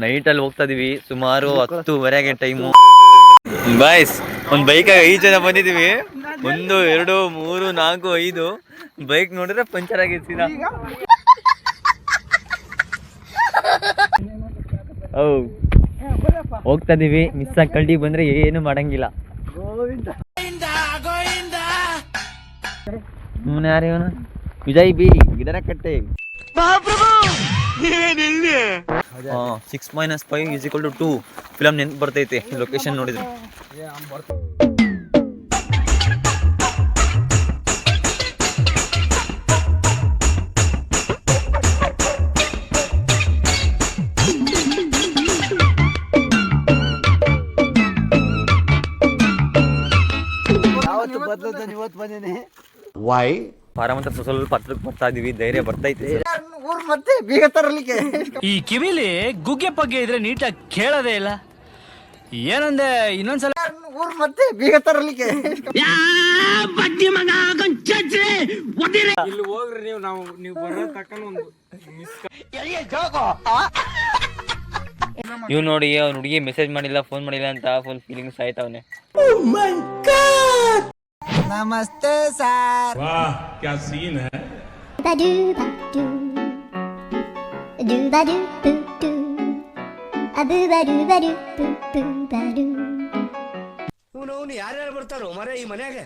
ನೈಟಲ್ಲಿ ಹೋಗ್ತಾ ಇದೀವಿ, ಸುಮಾರು 10:30 ಟೈಮು. ಬಾಯ್ಸ್, ಒಂದು ಬೈಕಾಗ 5 ಜನ ಬಂದಿದ್ದೀವಿ. 1, 2, 3, 4, 5 ಬೈಕ್ ನೋಡಿದ್ರೆ ಪಂಚರ್ ಆಗಿರ್ತೀರ. ಹೋಗ್ತಾ ಇದೀವಿ, ಮಿಸ್ ಆಗಿ ಕಳ್ಳಿ ಬಂದ್ರೆ ಏನು ಮಾಡಂಗಿಲ್ಲ. ಯಾರು ಇವನು? ವಿಜಯ್ ಬಿ ಗಿಡರಕಟ್ಟೆ. 6 - 5 = 2 ಫಿಲಮ್ ನೆನ್ಪು ಬರ್ತೈತೆ ಲೊಕೇಶನ್ ನೋಡಿದ್ರೆ. ಪಾರಮಂತ ಸ್ವಲ್ಪ ಹತ್ರಕ್ಕೆ ಬರ್ತಾ ಇದೀವಿ, ಧೈರ್ಯ ಬರ್ತೈತೆ. ಮತ್ತೆ ಬೀಗ ತರಲಿಕ್ಕೆ ಈ ಕಿವಿಲಿ ಗುಗ್ಗೆ ಪಗ್ಗೆ ಇದ್ರೆ ನೀಟಾಗಿ ಕೇಳೋದೇ ಇಲ್ಲ. ಏನಂದೆ ಇನ್ನೊಂದ್ಸಲ ಮತ್ತೆ ಬೀಗ ತರಲಿಕ್ಕೆ ಇಲ್ಲಿ ಹೋಗ್ರಿ ನೀವು ಬರೋ ತಕ್ಕನ ಒಂದು ಇವ್ ನೋಡಿ, ಅವ್ನ ಹುಡುಗಿ ಮೆಸೇಜ್ ಮಾಡಿಲ್ಲ, ಫೋನ್ ಮಾಡಿಲ್ಲ ಅಂತ ಫುಲ್ ಫೀಲಿಂಗ್ಸ್ ಆಯ್ತವನೆ. ನಮಸ್ತೆ ಸರ್. वाह क्या सीन है. ಯಾರ್ಯಾರು ಬರ್ತಾರೋ ಮರ ಈ ಮನ್ಯಾಗ?